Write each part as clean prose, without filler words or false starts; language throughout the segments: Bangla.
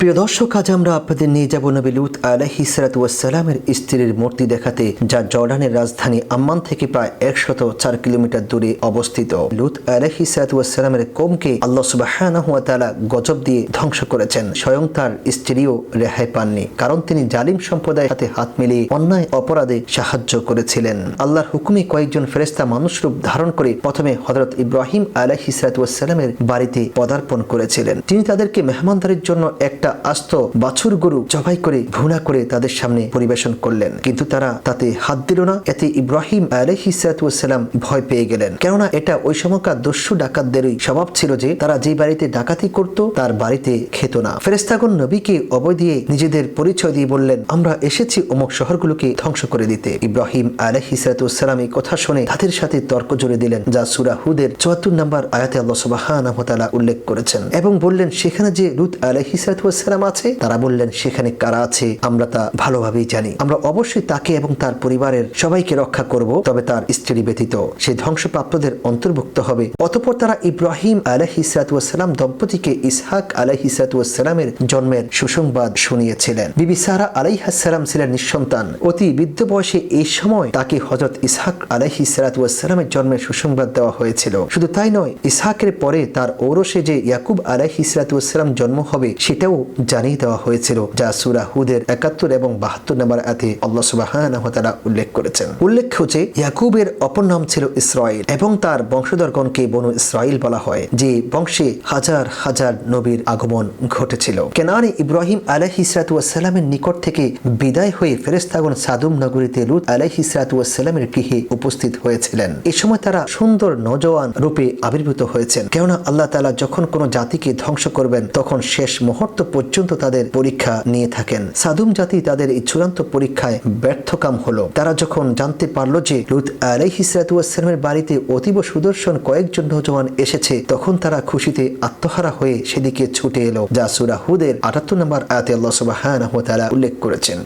প্রিয় দর্শক, আজ আমরা আপনাদের নিয়ে যাব নবী লূত আলাইহিস সালাতু ওয়াস সালামের স্ত্রীর মূর্তি দেখাতে, যা জর্ডানের রাজধানী আম্মান থেকে প্রায় 104 কিলোমিটার দূরে অবস্থিত। লূত আলাইহিস সালাতু ওয়াস সালামের কওমকে আল্লাহ সুবহানাহু ওয়া তাআলা গজব দিয়ে ধ্বংস করেছেন। স্বয়ং তার স্ত্রীও রেহাই পাননি, কারণ তিনি জালিম সম্প্রদায়ের সাথে হাত মিলিয়ে অন্যায় অপরাধে সাহায্য করেছিলেন। আল্লাহর হুকুমে কয়েকজন ফেরেশতা মানুষ রূপ ধারণ করে প্রথমে হযরত ইব্রাহিম আলাইহিস সালাতু ওয়াস সালামের বাড়িতে পদার্পণ করেছিলেন। তিনি তাদেরকে মেহমানদারির জন্য একটা আস্ত বাছুর গরু জবাই করে ভুনা করে তাদের সামনে পরিবেশন করলেন, কিন্তু তারা তাতে হাত দিল না। এতে ইব্রাহিম আলাইহিস সালাতু ওয়াস সালাম ভয় পেয়ে গেলেন, কেননা এটা ওই সময়কার দস্যু ডাকাতদেরই স্বভাব ছিল যে তারা যে বাড়িতে ডাকাতি করত তার বাড়িতে খেত না। ফেরেশতাগণ নবীকে অভয় দিয়ে নিজেদের পরিচয় দিয়ে বললেন, আমরা এসেছি অমুক শহরগুলোকে ধ্বংস করে দিতে। ইব্রাহিম আলাইহিস সালাতু ওয়াস সালাম এই কথা শুনে তাদের সাথে তর্ক জুড়ে দিলেন, যা সূরা হুদের 74 নম্বর আয়াতে আল্লাহ সুবহানাহু ওয়া তাআলা উল্লেখ করেছেন, এবং বললেন, সেখানে যে লূত আলাইহিস সালাতু ওয়াস সালাম আছে। তারা বললেন, সেখানে কারা আছে আমরা তা ভালোভাবেই জানি, আমরা অবশ্যই তাকে এবং তার পরিবারের সবাইকে রক্ষা করব, তবে তার স্ত্রী ব্যতীত সে ধ্বংসপ্রাপ্তদের অন্তর্ভুক্ত হবে। অতঃপর তারা ইব্রাহিম আলাইহিস সালাতু ওয়াস সালাম দম্পতিকে ইসহাক আলাইহিস সালাতু ওয়াস সালামের জন্মের সুসংবাদ শুনিয়েছিলেন। বিবি সারা আলাইহিস সালাম ছিলেন নিঃসন্তান। অতি বৃদ্ধ বয়সে এই সময় তাকে হযরত ইসহাক আলাইহিস সালাতু ওয়াস সালামের জন্মের সুসংবাদ দেওয়া হয়েছিল। শুধু তাই নয়, ইসহাকের পরে তার ঔরসে যে ইয়াকুব আলাইহিস সালাতু ওয়াস সালাম জন্ম হবে সেটাও জানিয়ে দেওয়া হয়েছিল, যা সূরা হুদের 71 এবং 72 নম্বর আয়াতে আল্লাহ সুবহানাহু ওয়া তাআলা উল্লেখ করেছেন। উল্লেখ্য যে ইয়াকুবের অপর নাম ছিল ইসরাইল, এবং তার বংশধরগণকে বনু ইসরাইল বলা হয়, যে বংশে হাজার হাজার নবীর আগমন ঘটেছিল। কেনানে ইব্রাহিম আলাইহিস সালাতু ওয়াস সালামের নিকট থেকে বিদায় হয়ে ফেরেশতাগণ সাদুম নগরীতে লূত আলাইহিস সালাতু ওয়াস সালামের গৃহে উপস্থিত হয়েছিলেন। এই সময় তারা সুন্দর নওজোয়ান রূপে আবির্ভূত হয়েছেন, কেননা আল্লাহ তাআলা যখন কোনো জাতিকে ধ্বংস করবেন তখন শেষ মুহূর্ত পর্যন্ত তাদের পরীক্ষা নিয়ে থাকেন। সাদুম জাতি তাদের এই চূড়ান্ত পরীক্ষায় ব্যর্থকাম হলো। তারা যখন জানতে পারলো যে লূত আলাইহিস সালাতু ওয়াস সালামের বাড়িতে অতীব সুদর্শন কয়েকজন নওজোয়ান এসেছে, তখন তারা খুশিতে আত্মহারা হয়ে সেদিকে ছুটে এলো, যা সূরা হুদের 78 নম্বর আয়াতে আল্লাহ সুবহানাহু ওয়া তাআলা উল্লেখ করেছেন।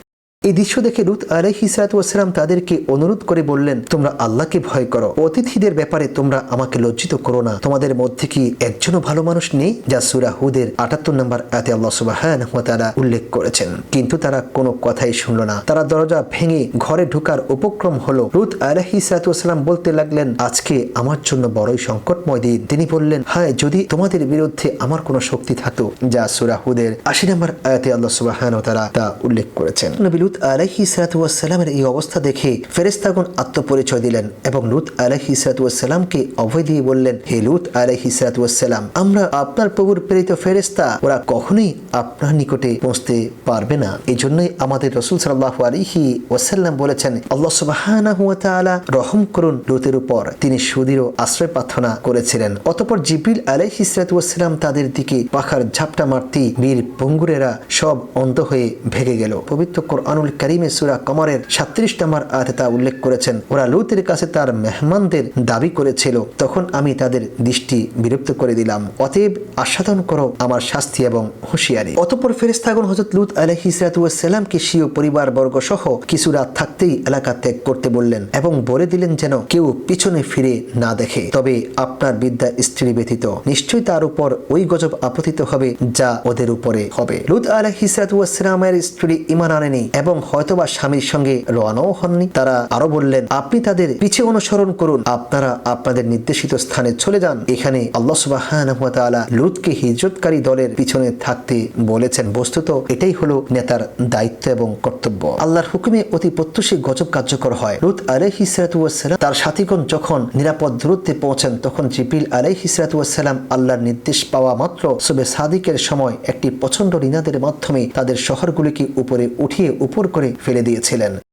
এই দৃশ্য দেখে লূত আলাইহিস সালাতু ওয়াস সালাম তাদেরকে অনুরোধ করে বললেন, তোমরা আল্লাহকে ভয় করো, অতিথিদের ব্যাপারে তোমরা আমাকে লজ্জিত করো না। তোমাদের মধ্যে কি একজনও ভালো মানুষ নেই? যা সূরা হুদের 78 নম্বর আয়াতে আল্লাহ সুবহানাহু ওয়া তাআলা উল্লেখ করেছেন। কিন্তু তারা কোনো কথাই শুনল না। তারা দরজা ভেঙে ঘরে ঢোকার উপক্রম হলো। লূত আলাইহিস সালাতু ওয়াস সালাম বলতে লাগলেন, আজকে আমার জন্য বড়ই সংকটময় দিন। তিনি বললেন, হায়, যদি তোমাদের বিরুদ্ধে আমার কোনো শক্তি থাকতো। যা সূরা হুদের 80 নম্বর আয়াতে আল্লাহ সুবহানাহু ওয়া তাআলা তা উল্লেখ করেছেন। নবী লূত আলাইহিস সালাতু ওয়াস সালামের এই অবস্থা দেখে ফেরেশতাগণ আত্মপরিচয় দিলেন এবং লূত আলাইহিস সালাতু ওয়াস সালামকে অভয় দিয়ে বললেন, হে লূত আলাইহিস সালাতু ওয়াস সালাম, আমরা আপনার প্রভুর প্রেরিত ফেরেশতা, ওরা কখনোই আপনার নিকটে পৌঁছতে পারবে না। এই জন্যই আমাদের রাসূল সাল্লাল্লাহু আলাইহি ওয়াসাল্লাম বলেছেন, আল্লাহ সুবহানাহু ওয়া তাআলা রহম করুন লূতের উপর, তিনি সুদৃঢ় আশ্রয় প্রার্থনা করেছিলেন। অতঃপর জিবরিল আলাইহিস সালাতু ওয়াস সালাম তাদের দিকে পাখার ঝাপটা মারতেই বীর পঙ্গুরেরা সব অন্ধ হয়ে ভেগে গেল। পবিত্র কোরআনুল কারীমে সূরা কমরের 37 নম্বর আয়াতে তা উল্লেখ করেছেন, ওরা লূতের কাছে তার মেহমানদের দাবি করেছিল, তখন আমি তাদের দৃষ্টি বিরক্ত করে দিলাম, অতএব আস্বাদন করো আমার শাস্তি এবং হুঁশিয়ারি। অতঃপর ফেরেশতাগণ হযরত লূত আলাইহিস সালাতু ওয়াস সালামকে স্বীয় পরিবার বর্গ সহ কিছু রাত থাকতেই এলাকা ত্যাগ করতে বললেন এবং বলে দিলেন যেন কেউ পিছনে ফিরে না দেখে, তবে আপনার বিদ্যা স্ত্রী ব্যতীত নিশ্চয়ই তার উপর ওই গজব আপতিত হবে যা ওদের উপরে হবে। লূত আলাইহিস সালাতু ওয়াস সালামের স্ত্রী ঈমান আনেনি এবং হয়তোবা স্বামীর সঙ্গে রওনাও হননি। তারা আরো বললেন, আপনি তাদের পিছে অনুসরণ করুন, আপনারা আপনাদের নির্দেশিত স্থানে চলে যান। এখানে আল্লাহ সুবহানাহু ওয়া তাআলা লূতকে হিজরতকারী দলের পিছনে থাকতে বলেছেন। বস্তুত এটাই হলো নেতার দায়িত্ব এবং কর্তব্য। আল্লাহর হুকুমে অতি প্রত্যুষে গজব কার্যকর হয়। লূত আলাইহিস সালাতু ওয়াস সালাম তার সাথীগণ যখন নিরাপদ দূরত্বে পৌঁছেন, তখন জিবরিল আলাইহিস সালাতু ওয়াস সালাম আল্লাহর নির্দেশ পাওয়া মাত্র সুবহে সাদিকের সময় একটি প্রচন্ড রিনাদের মাধ্যমে তাদের শহরগুলিকে উপরে উঠিয়ে উপর করে ফেলে দিয়েছিলেন।